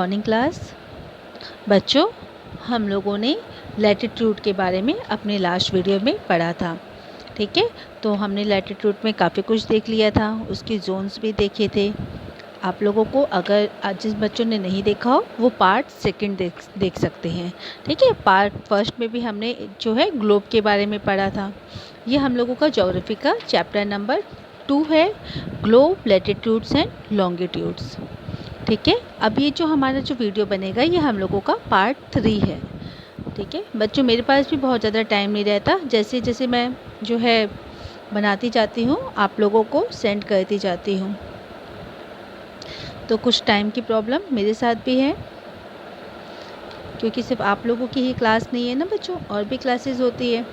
Morning class. बच्चों, हम लोगों ने लैटिट्यूड के बारे में अपने लास्ट वीडियो में पढ़ा था। ठीक है, तो हमने लैटिट्यूड में काफ़ी कुछ देख लिया था, उसके जोन्स भी देखे थे। आप लोगों को अगर जिस बच्चों ने नहीं देखा हो वो पार्ट सेकंड देख सकते हैं। ठीक है, पार्ट फर्स्ट में भी हमने जो है ग्लोब के बारे में पढ़ा था। ये हम लोगों का ज्योग्राफी का चैप्टर नंबर 2 है, ग्लोब, लैटिट्यूड्स एंड लॉन्गिट्यूड्स। ठीक है, अब ये जो हमारा जो वीडियो बनेगा ये हम लोगों का पार्ट 3 है। ठीक है बच्चों, मेरे पास भी बहुत ज़्यादा टाइम नहीं रहता, जैसे जैसे मैं जो है बनाती जाती हूँ आप लोगों को सेंड करती जाती हूँ, तो कुछ टाइम की प्रॉब्लम मेरे साथ भी है, क्योंकि सिर्फ आप लोगों की ही क्लास नहीं है ना बच्चों, और भी क्लासेस होती है।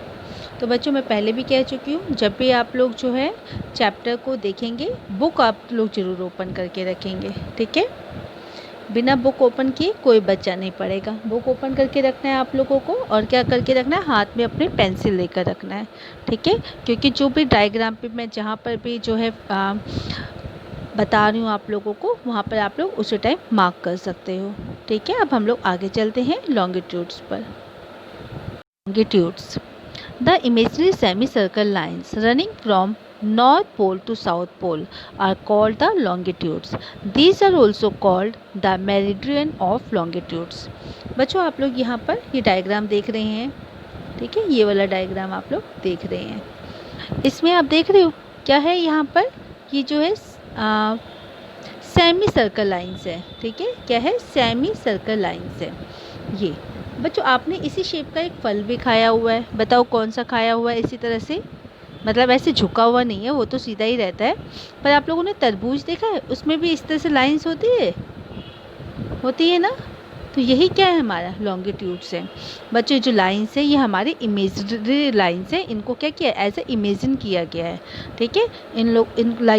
तो बच्चों, मैं पहले भी कह चुकी हूँ, जब भी आप लोग जो है चैप्टर को देखेंगे बुक आप लोग ज़रूर ओपन करके रखेंगे। ठीक है, बिना बुक ओपन किए कोई बच्चा नहीं पढ़ेगा। बुक ओपन करके रखना है आप लोगों को, और क्या करके रखना है, हाथ में अपनी पेंसिल लेकर रखना है। ठीक है, क्योंकि जो भी डायग्राम पे मैं जहाँ पर भी जो है बता रही हूँ आप लोगों को, वहाँ पर आप लोग उसी टाइम मार्क कर सकते हो। ठीक है, अब हम लोग आगे चलते हैं लॉन्गिट्यूड्स पर। Longitudes, the imaginary semi circle lines running from North Pole to South Pole are called the longitudes. These are also called the meridian of longitudes. बच्चों, आप लोग यहाँ पर ये डायग्राम देख रहे हैं। ठीक है, ये वाला डायग्राम आप लोग देख रहे हैं। इसमें आप देख रहे हो क्या है, यहाँ पर ये जो है सेमी सर्कल लाइन्स है। ठीक है, क्या है, सेमी सर्कल लाइन्स है। ये बच्चों, आपने इसी शेप का एक फल भी खाया हुआ है, बताओ कौन सा खाया हुआ है इसी तरह से, मतलब ऐसे झुका हुआ नहीं है, वो तो सीधा ही रहता है। पर आप लोगों ने तरबूज देखा है, उसमें भी इस तरह से लाइंस होती है ना। तो यही क्या है, हमारा लॉन्गिट्यूड्स है। बच्चों, जो लाइंस है ये हमारी इमेजिनरी लाइंस है, इनको क्या किया, ऐसे इमेजिन किया गया है। ठीक है,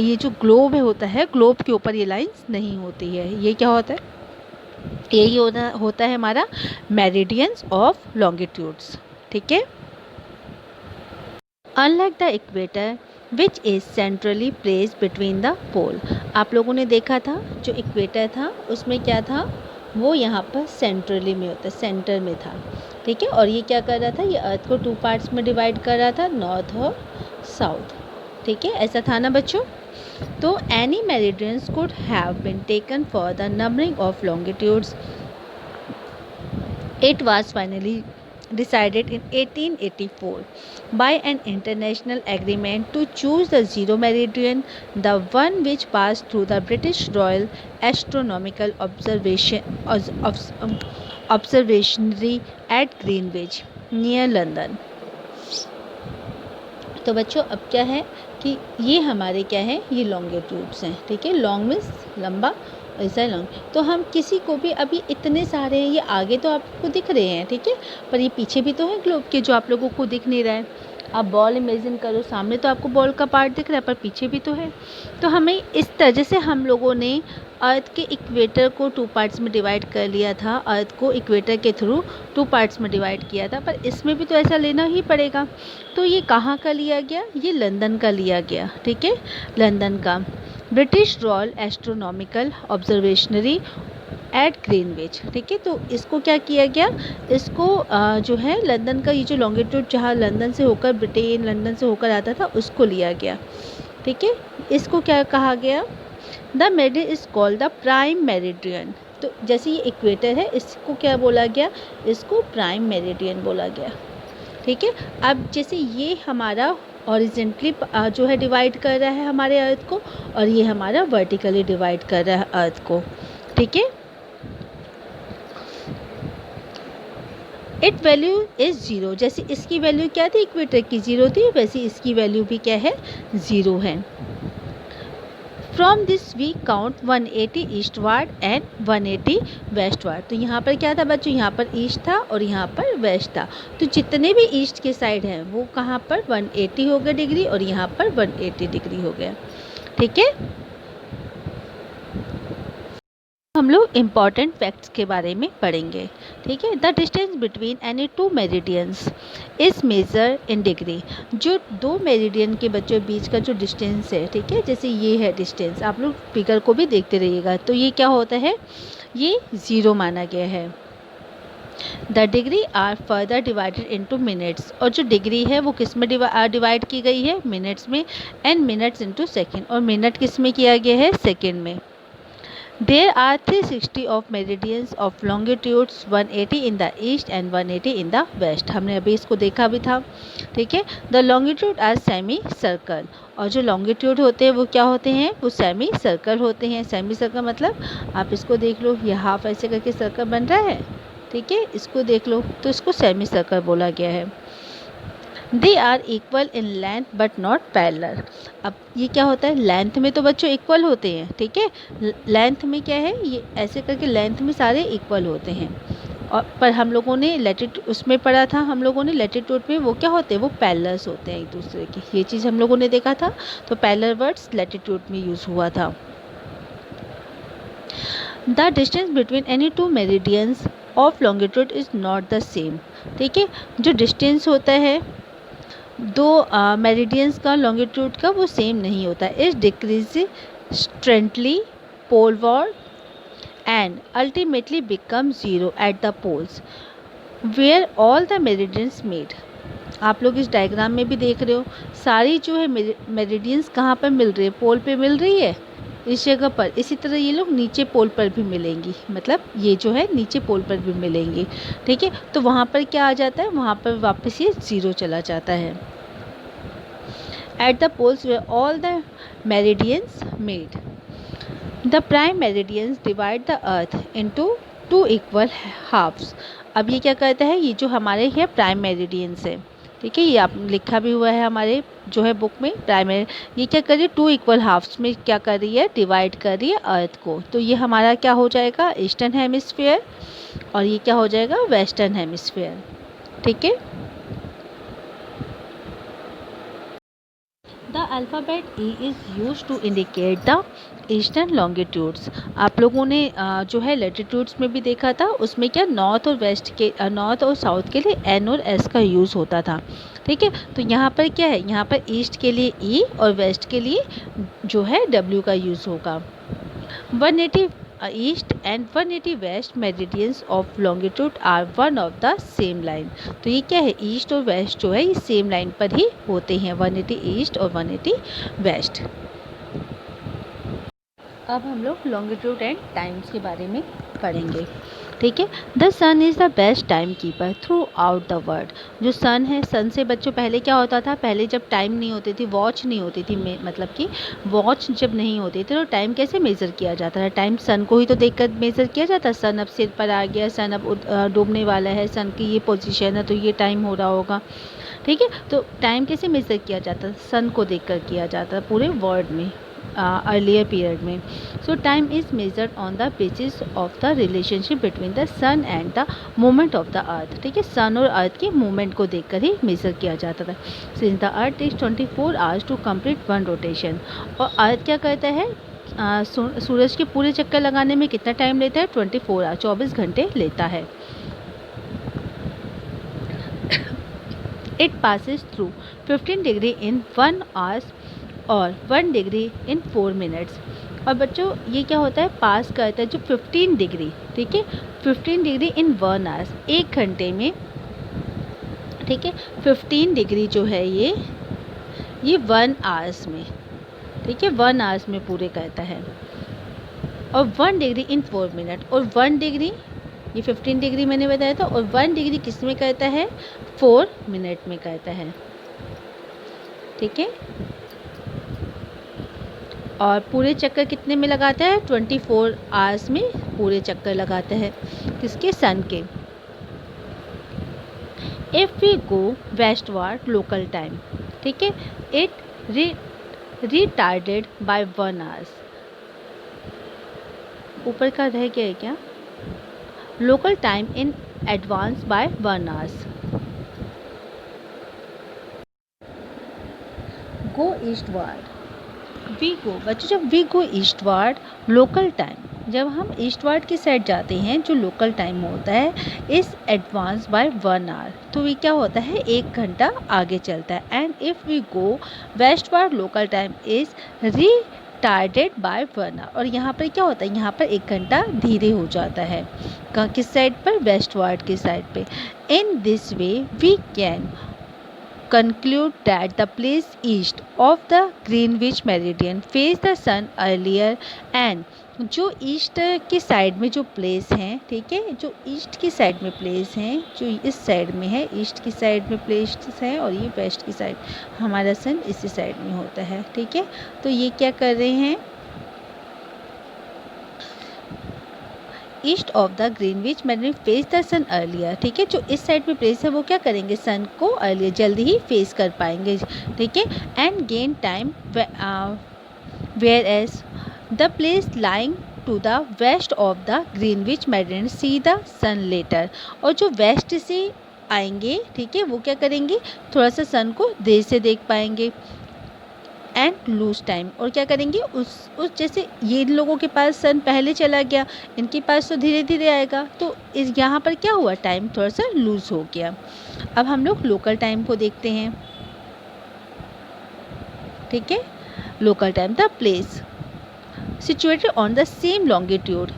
ये जो ग्लोब है होता है, ग्लोब के ऊपर ये लाइंस नहीं होती है। ये क्या होता है, यही होता है हमारा मेरिडियंस ऑफ लॉन्गिट्यूड्स। ठीक है, Unlike the equator, which is centrally placed between the pole. आप लोगों ने देखा था जो इक्वेटर था उसमें क्या था, वो यहाँ पर सेंट्रली में होता है, सेंटर में था। ठीक है, और ये क्या कर रहा था, ये अर्थ को 2 पार्ट्स में डिवाइड कर रहा था, नॉर्थ और साउथ। ठीक है, ऐसा था ना बच्चों। तो any meridians could have been taken for the numbering of longitudes. It was finally decided in 1884 by an international agreement to choose the zero meridian, the one which passed through the British Royal Astronomical Observatory at Greenwich near London. तो बच्चों, अब क्या है कि ये हमारे क्या है, ये लॉन्गिट्यूड्स हैं। ठीक है, लॉन्ग मीन्स लंबा, ऐसा लॉन्ग। तो हम किसी को भी, अभी इतने सारे हैं, ये आगे तो आपको दिख रहे हैं, ठीक है, पर ये पीछे भी तो है ग्लोब के, जो आप लोगों को दिख नहीं रहा है। आप बॉल इमेजिन करो, सामने तो आपको बॉल का पार्ट दिख रहा है, पर पीछे भी तो है। तो हमें इस तरह से हम लोगों ने अर्थ के इक्वेटर को 2 पार्ट्स में डिवाइड कर लिया था, अर्थ को इक्वेटर के थ्रू 2 पार्ट्स में डिवाइड किया था, पर इसमें भी तो ऐसा लेना ही पड़ेगा। तो ये कहाँ का लिया गया, ये लंदन का लिया गया। ठीक है, लंदन का British royal astronomical observatory at Greenwich. ठीक है, तो इसको क्या किया गया, इसको जो है लंदन का, ये जो लॉन्गिट्यूड जहाँ लंदन से होकर, ब्रिटेन लंदन से होकर आता था, उसको लिया गया। ठीक है, इसको क्या कहा गया, the meridian is called the prime meridian. तो जैसे ये इक्वेटर है, इसको क्या बोला गया, इसको प्राइम मेरिडियन बोला गया। ठीक है, अब जैसे ये हमारा हॉरिजेंटली जो है डिवाइड कर रहा है हमारे अर्थ को, और ये हमारा वर्टिकली डिवाइड कर रहा है अर्थ को। ठीक है, इट वैल्यू इज़ 0, जैसे इसकी वैल्यू क्या थी, इक्वेटर की 0 थी, वैसे इसकी वैल्यू भी क्या है, 0 है। From this we count 180 eastward and 180 westward. तो यहाँ पर क्या था बच्चों, यहाँ पर ईस्ट था और यहाँ पर वेस्ट था। तो जितने भी ईस्ट के साइड हैं वो कहाँ पर 180 हो गया डिग्री, और यहाँ पर 180 डिग्री हो गया। ठीक है, हम लोग इम्पॉर्टेंट फैक्ट्स के बारे में पढ़ेंगे। ठीक है, the distance between any 2 meridians is measure in degree. जो 2 मेरिडियन के बच्चों बीच का जो डिस्टेंस है, ठीक है, जैसे ये है डिस्टेंस, आप लोग फिगर को भी देखते रहिएगा। तो ये क्या होता है, ये 0 माना गया है। The degree are further divided into minutes, और जो डिग्री है वो किस में डिवाइड की गई है, मिनट्स में, एंड मिनट्स इनटू सेकेंड, और मिनट किस में किया गया है, सेकेंड में। There are 360 of meridians of longitudes 180 in the east and 180 in the west। हमने अभी इसको देखा भी था, ठीक है। The longitude are semi circle, और जो लॉन्गिट्यूड होते हैं वो क्या होते हैं, वो सेमी सर्कल होते हैं। सेमी सर्कल मतलब आप इसको देख लो, ये हाफ ऐसे करके सर्कल बन रहा है, ठीक है, इसको देख लो तो इसको सेमी सर्कल बोला गया है। They are equal in length but not parallel. अब ये क्या होता है, लेंथ में तो बच्चों इक्वल होते हैं, ठीक है, लेंथ में क्या है, ये ऐसे करके लेंथ में सारे इक्वल होते हैं। और पर हम लोगों ने लैटिट्यूड उसमें पढ़ा था, हम लोगों ने लैटिट्यूड में वो क्या होते हैं, वो पैरेलल्स होते हैं एक दूसरे के, ये चीज़ हम लोगों ने देखा था। तो पैरेलल वर्ड्स लैटिट्यूड में यूज़ हुआ था। The distance between any two meridians of longitude is not the same, ठीक है। जो डिस्टेंस होता है दो मेरिडियंस का लॉन्गिट्यूड का वो सेम नहीं होता। इस decreases steadily poleward and ultimately become zero at the poles where all the meridians met. आप लोग इस डायग्राम में भी देख रहे हो, सारी जो है मेरिडियंस कहाँ पर मिल रही है, पोल पे मिल रही है, इस जगह पर। इसी तरह ये लोग नीचे पोल पर भी मिलेंगी, मतलब ये जो है नीचे पोल पर भी मिलेंगी, ठीक है। तो वहाँ पर क्या आ जाता है, वहाँ पर वापस ये 0 चला जाता है। At the poles where all the meridians met, the prime meridians divide the earth into 2 equal halves. अब ये क्या करता है, ये जो हमारे है प्राइम मेरिडियंस है, ठीक है, ये आप लिखा भी हुआ है हमारे जो है बुक में। प्राइमरी ये क्या कर रही है, 2 इक्वल हाफ्स में क्या कर रही है, डिवाइड कर रही है अर्थ को। तो ये हमारा क्या हो जाएगा, ईस्टर्न हेमिस्फीयर, और ये क्या हो जाएगा, वेस्टर्न हेमिस्फीयर, ठीक है। The alphabet E is use to indicate the eastern longitudes. आप लोगों ने जो है लेटिट्यूड्स में भी देखा था, उसमें क्या नॉर्थ और वेस्ट के नॉर्थ और साउथ के लिए एन और एस का यूज़ होता था, ठीक है। तो यहाँ पर क्या है, यहाँ पर ईस्ट के लिए ई और वेस्ट के लिए जो है डब्ल्यू का यूज़ होगा। 180 east and 180 west meridians of longitude are one of the same line. तो ये क्या है, ईस्ट और वेस्ट जो है ये सेम लाइन पर ही होते हैं, 180 ईस्ट और 180 वेस्ट। अब हम लोग लॉन्गिट्यूड एंड टाइम्स के बारे में पढ़ेंगे, ठीक है। The sun is the best time keeper throughout the world. जो सन है, सन से बच्चों पहले क्या होता था, पहले जब टाइम नहीं होती थी, वॉच नहीं होती थी, मतलब कि वॉच जब नहीं होती थी तो टाइम कैसे मेज़र किया जाता था, टाइम सन को ही तो देखकर मेज़र किया जाता। सन अब सिर पर आ गया, सन अब डूबने वाला है, सन की ये पोजीशन है तो ये टाइम हो रहा होगा, ठीक है। तो टाइम कैसे मेज़र किया जाता, सन को देखकर किया जाता पूरे वर्ल्ड में, अर्लियर पीरियड में। So time is measured on the basis of the relationship between the sun and the movement of the earth, ठीक है। सन और अर्थ के मूवमेंट को देखकर ही मेज़र किया जाता था। Since the earth takes 24 hours to complete one rotation, और अर्थ क्या करता है, सूरज के पूरे चक्कर लगाने में कितना टाइम लेता है, 24 आवर, 24 घंटे लेता है। It passes through 15 degree in 1 hours और 1 डिग्री इन 4 मिनट्स। और बच्चों ये क्या होता है, पास करता है जो 15 डिग्री, ठीक है, 15 डिग्री इन 1 आवर्स, 1 घंटे में, ठीक है। 15 डिग्री जो है ये 1 आवर्स में, ठीक है, 1 आवर्स में पूरे करता है। और 1 डिग्री इन 4 मिनट, और 1 डिग्री ये 15 डिग्री मैंने बताया था, और 1 डिग्री किस में करता है, 4 मिनट में करता है, ठीक है। और पूरे चक्कर कितने में लगाता है, 24 आवर्स में पूरे चक्कर लगाता है, किसके, सन के। If we go westward local time, ठीक है, इट रिटार्डेड बाय 1 आवर्स। ऊपर का रह गया है क्या, local time in advance by 1 hours. Go eastward, we go, बच्चों जब we go eastward local time, जब हम ईस्टवर्ड की साइड जाते हैं जो लोकल टाइम होता है इस एडवांस बाय 1 आवर, तो ये क्या होता है, 1 घंटा आगे चलता है। And if we go westward local time is retarded by 1 hour. और यहाँ पर क्या होता है, यहाँ पर 1 घंटा धीरे हो जाता है। कहाँ, किस साइड पर, वेस्टवर्ड की साइड पे। In this way we can conclude that the place east of the Greenwich Meridian face the sun earlier and जो ईस्ट की साइड में जो प्लेस हैं, ठीक है, जो ईस्ट की साइड में प्लेस हैं, जो इस साइड में है, ईस्ट की साइड में प्लेस है, और ये वेस्ट की साइड, हमारा सन इसी साइड में होता है, ठीक है। तो ये क्या कर रहे हैं, east of the Greenwich meridian face the sun earlier, ठीक है। जो इस साइड में प्लेस है वो क्या करेंगे, सन को अर्लियर, जल्दी ही फेस कर पाएंगे, ठीक है। And gain time where as the place lying to the west of the Greenwich meridian see the sun later. और जो वेस्ट से आएंगे, ठीक है, वो क्या करेंगे, थोड़ा सा सन को देर से देख पाएंगे। एंड लूज टाइम, और क्या करेंगे, उस जैसे ये लोगों के पास सन पहले चला गया, इनके पास तो धीरे धीरे आएगा, तो इस यहाँ पर क्या हुआ, टाइम थोड़ा सा लूज हो गया। अब हम लोग लोकल टाइम को देखते हैं, ठीक है। Local time, the place situated on the same longitude,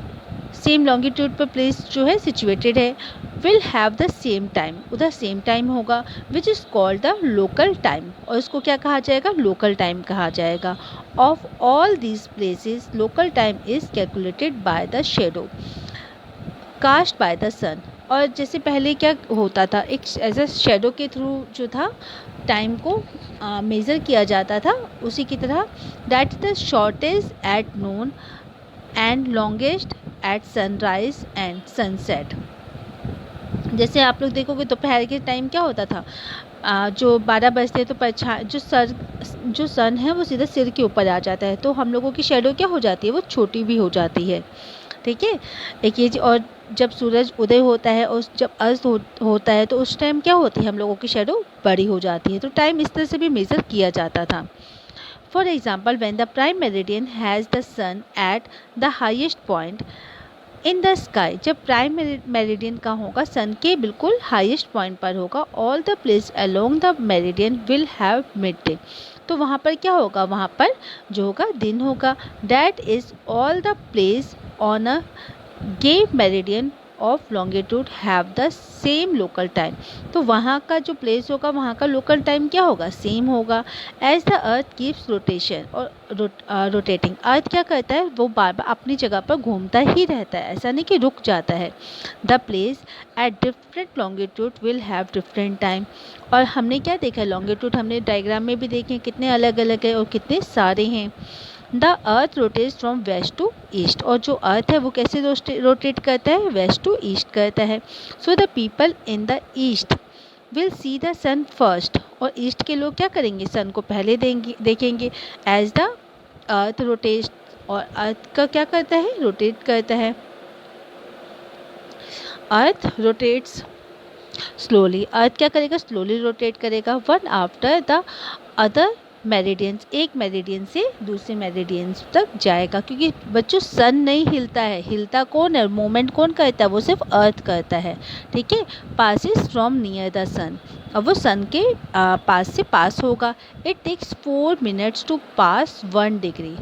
same longitude पर प्लेस जो है सिचुएटेड है, will have the same time, उधर सेम टाइम होगा, which is called the local time, और इसको क्या कहा जाएगा, लोकल टाइम कहा जाएगा। Of all these places local time is calculated by the shadow cast by the sun. और जैसे पहले क्या होता था, एक ऐसा शेडो के थ्रू जो था टाइम को मेज़र किया जाता था, उसी की तरह that the shortest at noon and longest at sunrise and sunset. जैसे आप लोग देखोगे दोपहर के टाइम क्या होता था, जो 12 बजते तो परछाई, जो सन है वो सीधा सिर के ऊपर आ जाता है, तो हम लोगों की शेडो क्या हो जाती है, वो छोटी भी हो जाती है, ठीक है। एक ये और जब सूरज उदय होता है और जब अस्त होता है, तो उस टाइम क्या होती है, हम लोगों की शेडो बड़ी हो जाती है। तो टाइम इस तरह से भी मेज़र किया जाता था। For example, when the prime meridian has the sun at the highest point in the sky, जब प्राइम मेरिडियन का होगा, सन के बिल्कुल हाईएस्ट पॉइंट पर होगा, all the place along the meridian will have mid day, तो वहाँ पर क्या होगा, वहाँ पर जो होगा दिन होगा। That is all the place on a given meridian of longitude have the same local time, तो वहाँ का जो प्लेस होगा वहाँ का लोकल टाइम क्या होगा, सेम होगा। As the earth keeps rotation, और रोटेटिंग, अर्थ क्या करता है, वो बार बार अपनी जगह पर घूमता ही रहता है, ऐसा नहीं कि रुक जाता है। The place at different longitude will have different time, और हमने क्या देखा है, लॉन्गिट्यूड हमने डायग्राम में भी देखे कितने अलग अलग है और कितने सारे हैं। The earth rotates from west to east, और जो अर्थ है वो कैसे रोटेट करता है, वेस्ट टू ईस्ट करता है। So the people in the east will see the sun first, और ईस्ट के लोग क्या करेंगे, सन को पहले देखेंगे। एज द अर्थ रोटेट्स, और अर्थ का क्या करता है, रोटेट करता है। अर्थ रोटेट्स स्लोली, अर्थ क्या करेगा, स्लोली रोटेट करेगा। One after the other meridians, एक मेरिडियन से दूसरे मेरिडियंस तक जाएगा, क्योंकि बच्चों सन नहीं हिलता है, हिलता कौन है, मूवमेंट कौन करता है, वो सिर्फ अर्थ करता है, ठीक है। Passes from near the sun, अब वो सन के पास से पास होगा। It takes 4 minutes to pass 1 degree,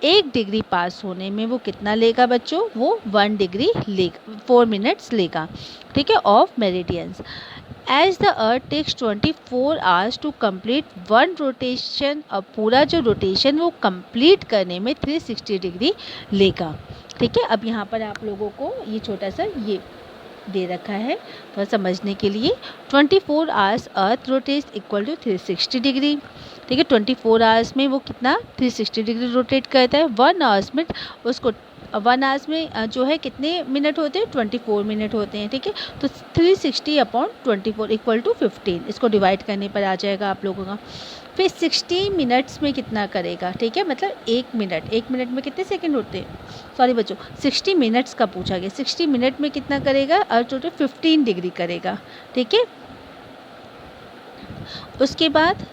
1 degree pass होने में वो कितना लेगा बच्चों, वो 1 डिग्री लेगा, 4 मिनट्स लेगा, ठीक है, of meridians. As the earth takes 24 hours to complete 1 rotation, अब पूरा जो रोटेशन वो कंप्लीट करने में 360 डिग्री लेगा, ठीक है। अब यहाँ पर आप लोगों को ये छोटा सा ये दे रखा है थोड़ा समझने के लिए, 24 hours earth rotates equal to 360 degree, ठीक है। 24 आवर्स में वो कितना 360 डिग्री रोटेट करता है। 1 आवर्स में उसको 1 आवर्स में जो है कितने मिनट होते हैं, 24 मिनट होते हैं, ठीक है। तो 360/24 इक्वल टू 15, इसको डिवाइड करने पर आ जाएगा आप लोगों का। फिर 60 मिनट्स में कितना करेगा, ठीक है, मतलब 1 मिनट में कितने सेकंड होते हैं, सॉरी बच्चों 60 मिनट्स का पूछा गया, 60 मिनट में कितना करेगा, और टोटल 15 डिग्री करेगा, ठीक है। उसके बाद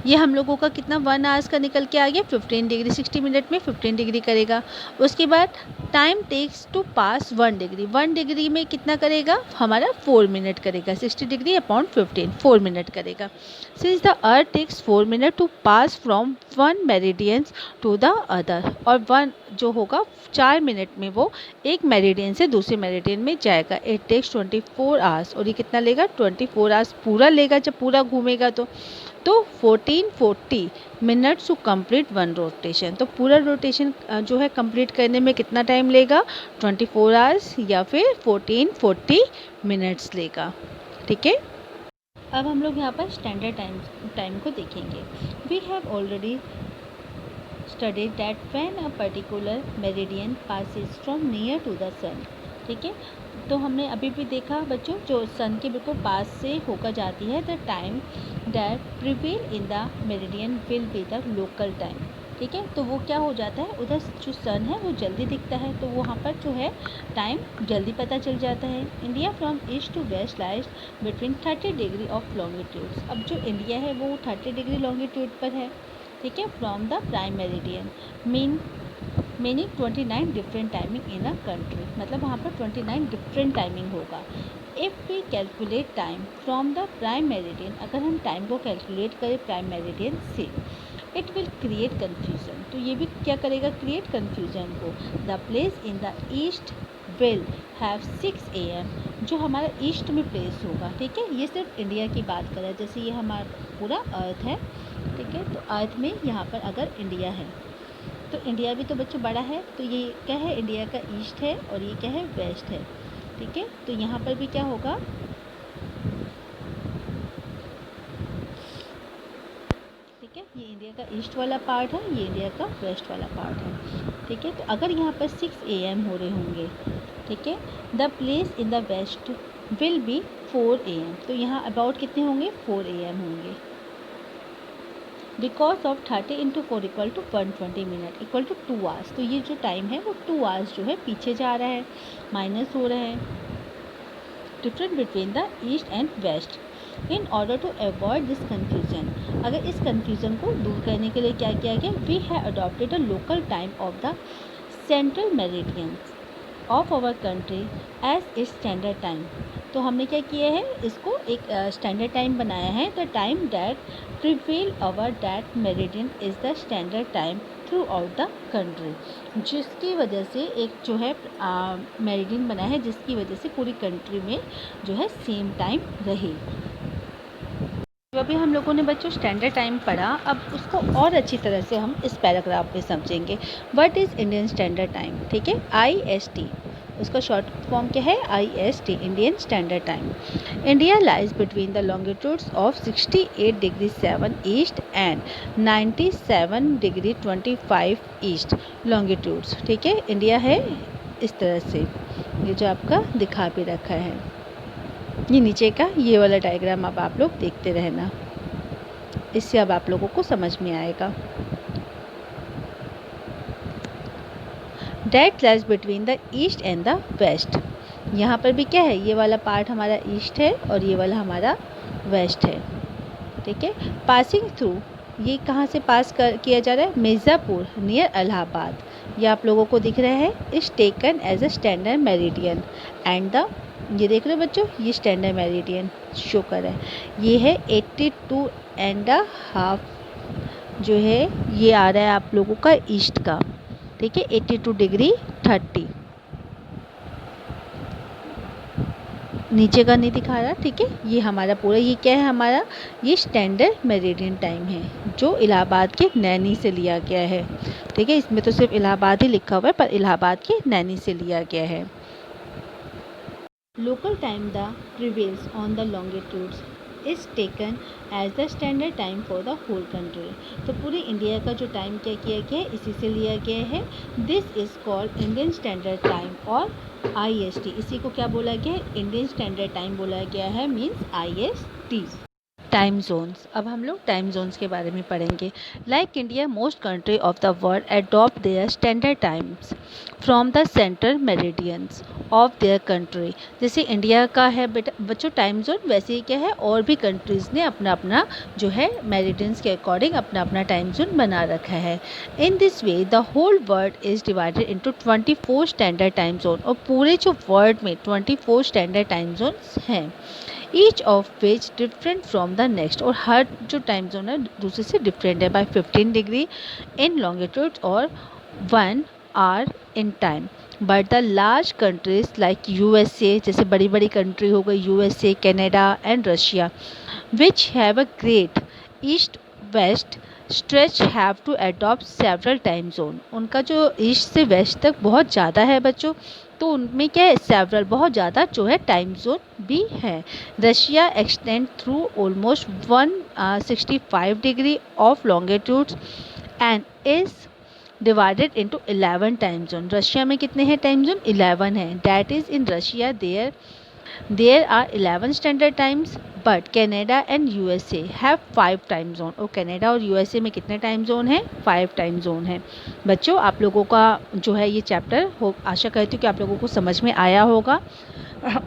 ये हम लोगों का कितना 1 आवर्स का निकल के आ गया 15 डिग्री, 60 मिनट में 15 डिग्री करेगा। उसके बाद time takes to pass 1 degree, 1 degree में कितना करेगा हमारा 4 मिनट करेगा, 60 डिग्री अपॉन 15 4 मिनट करेगा। Since the earth takes 4 minute to pass from 1 meridian to the other, और 1 जो होगा 4 मिनट में वो एक मेरिडियन से दूसरे मेरिडियन में जाएगा। इट टेक्स 24 आवर्स, और ये कितना लेगा 24 आवर्स पूरा लेगा जब पूरा घूमेगा तो 1440 मिनट्स टू कंप्लीट 1 रोटेशन। तो पूरा रोटेशन जो है कंप्लीट करने में कितना टाइम लेगा 24 आवर्स या फिर 1440 मिनट्स लेगा। ठीक है, अब हम लोग यहाँ पर स्टैंडर्ड टाइम को देखेंगे। We have already studied that when a particular meridian passes from near to the sun, ठीक है, तो हमने अभी भी देखा बच्चों जो सन के बिल्कुल पास से होकर जाती है, the time that prevail in the meridian will be the local time. ठीक है, तो वो क्या हो जाता है, उधर जो सन है वो जल्दी दिखता है, तो वहाँ पर जो है टाइम जल्दी पता चल जाता है। India from east to west lies between 30 degree of longitudes. अब जो इंडिया है वो 30 डिग्री लॉन्गिट्यूड पर है। ठीक है, from the prime meridian meaning 29 different timing in a country, मतलब वहाँ पर 29 डिफरेंट टाइमिंग होगा। If we calculate time from the prime meridian, अगर हम टाइम को कैलकुलेट करें प्राइम मेरिडियन से, इट विल क्रिएट कन्फ्यूज़न। तो ये भी क्या करेगा, क्रिएट कन्फ्यूज़न को। The place in the east will have 6 AM, जो हमारा ईस्ट में प्लेस होगा। ठीक है, ये सिर्फ इंडिया की बात कर रहा है, जैसे ये हमारा पूरा अर्थ है। ठीक है, तो अर्थ में यहाँ पर अगर इंडिया है तो इंडिया भी तो बच्चों बड़ा है, तो ये क्या है इंडिया का ईस्ट है और ये क्या है वेस्ट है। ठीक है, तो यहाँ पर भी क्या होगा, ठीक है, ये इंडिया का ईस्ट वाला पार्ट है, ये इंडिया का वेस्ट वाला पार्ट है। ठीक है, तो अगर यहाँ पर 6 AM हो रहे होंगे, ठीक है, the place in the west will be 4 AM, तो यहाँ अबाउट कितने होंगे 4 AM होंगे। Because of 30 into 4 equal to 120 minute equal to 2 hours, तो ये जो टाइम है वो 2 आवर्स जो है पीछे जा रहा है, माइनस हो रहा है। Different between the east and west in order to avoid this confusion, अगर इस कन्फ्यूज़न को दूर करने के लिए क्या किया गया, we have adopted a local time of the central meridians of our country as a standard time. तो हमने क्या किया है, इसको एक स्टैंडर्ड टाइम बनाया है। The time that prevail over that meridian is the standard time through out the country, जिसकी वजह से एक जो है मेरिडियन बना है, जिसकी वजह से पूरी कंट्री में जो है सेम टाइम रहे। अभी हम लोगों ने बच्चों स्टैंडर्ड टाइम पढ़ा, अब उसको और अच्छी तरह से हम इस पैराग्राफ में समझेंगे। What is Indian standard time, ठीक है, IST, उसका शॉर्ट फॉर्म क्या है, IST, Indian standard time. India lies between the longitudes of 68 degree 7 east and 97 degree 25 east longitudes. ठीक है, इंडिया है इस तरह से, ये जो आपका दिखा भी रखा है, ये नीचे का ये वाला डायग्राम अब आप लोग देखते रहना, इससे अब आप लोगों को समझ में आएगा। Date lies between the east and the west, यहाँ पर भी क्या है, ये वाला पार्ट हमारा ईस्ट है और ये वाला हमारा वेस्ट है। ठीक है, पासिंग थ्रू, ये कहाँ से पास किया जा रहा है, मिर्ज़ापुर नियर इलाहाबाद, ये आप लोगों को दिख रहा है, is taken as a standard meridian and the, ये देख रहे हो बच्चों, ये स्टैंडर्ड मेरिडियन शो कर रहा है, ये है 82.5 जो है ये आ रहा है आप लोगों का ईस्ट का। ठीक है, 82 डिग्री 30, नीचे का नहीं दिखा रहा। ठीक है, ये हमारा पूरा, ये क्या है हमारा, ये स्टैंडर्ड मेरिडियन टाइम है जो इलाहाबाद के नैनी से लिया गया है। ठीक है, इसमें तो सिर्फ इलाहाबाद ही लिखा हुआ है, पर इलाहाबाद के नैनी से लिया गया है। Local time the prevails on the longitudes is taken as the standard time for the whole country, तो पूरी इंडिया का जो टाइम क्या किया गया है, इसी से लिया गया है। This is called Indian standard time और IST, इसी को क्या बोला गया है, इंडियन स्टैंडर्ड टाइम बोला गया है, मीन्स IST। Time zones. अब हम लोग टाइम जोन्स के बारे में पढ़ेंगे। Like India, most country of the world adopt their standard times from the central meridians of their country. जैसे इंडिया का है बेटा बच्चों टाइम जोन, वैसे ही क्या है और भी कंट्रीज़ ने अपना अपना जो है मेरिडियंस के अकॉर्डिंग अपना अपना टाइम जोन बना रखा है। In this way the whole world is divided into 24 standard time zone, और पूरे जो वर्ल्ड में 24 स्टैंडर्ड टाइम जोन्स हैं, each of which different from the next, और हर जो टाइम जोन है दूसरे से डिफरेंट है बाय 15 डिग्री इन लॉन्गिट्यूड और 1 hour in time. But the large countries like USA, जैसे बड़ी बड़ी कंट्री हो गई USA, Canada and Russia, which have a great east-west stretch have to adopt several time zone। उनका जो east से waste तक बहुत ज़्यादा है बच्चों, तो उनमें क्या है सेवरल बहुत ज़्यादा जो है टाइम जोन भी है। Russia extend through almost 165 degree of longitude and is divided into 11 time zone. Russia में कितने हैं टाइम जोन? 11 है। That is in Russia there are 11 standard times, but Canada and USA have 5 time zone। और Canada और USA में कितने time zone हैं? 5 time zone है। बच्चों आप लोगों का जो है ये चैप्टर हो, आशा करती हूँ कि आप लोगों को समझ में आया होगा।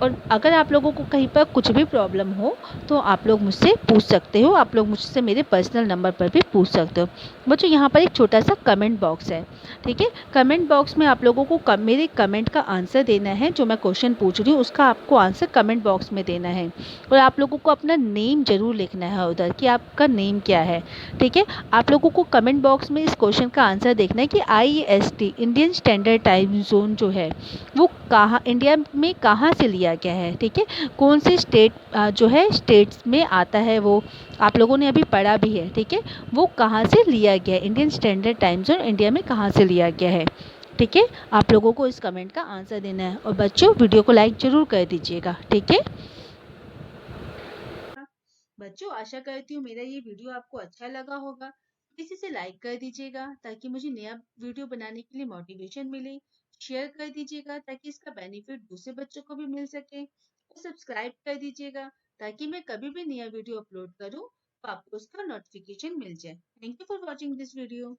और अगर आप लोगों को कहीं पर कुछ भी प्रॉब्लम हो तो आप लोग मुझसे पूछ सकते हो, आप लोग मुझसे मेरे पर्सनल नंबर पर भी पूछ सकते हो। बच्चों यहाँ पर एक छोटा सा कमेंट बॉक्स है, ठीक है। कमेंट बॉक्स में आप लोगों को मेरे कमेंट का आंसर देना है। जो मैं क्वेश्चन पूछ रही हूँ उसका आपको आंसर कमेंट बॉक्स में देना है, और आप लोगों को अपना नेम ज़रूर लिखना है उधर कि आपका नेम क्या है, ठीक है। आप लोगों को कमेंट बॉक्स में इस क्वेश्चन का आंसर देखना है कि IST Indian standard time zone जो है वो कहाँ इंडिया में कहाँ से लिया गया है, ठीक है। कौन से स्टेट जो है स्टेट्स में आता है वो आप लोगों ने अभी पढ़ा भी है, ठीक है। वो कहाँ से लिया गया है, Indian standard time zone India में कहाँ से लिया गया है, ठीक है। आप लोगों को इस कमेंट का आंसर देना है। और बच्चों वीडियो को लाइक ज़रूर कर दीजिएगा, ठीक है। बच्चों आशा करती हूँ मेरा ये वीडियो आपको अच्छा लगा होगा। इसी से लाइक कर दीजिएगा ताकि मुझे नया वीडियो बनाने के लिए मोटिवेशन मिले। शेयर कर दीजिएगा ताकि इसका बेनिफिट दूसरे बच्चों को भी मिल सके, और सब्सक्राइब कर दीजिएगा ताकि मैं कभी भी नया वीडियो अपलोड करूँ तो आपको उसका नोटिफिकेशन मिल जाए। Thank you for watching this video.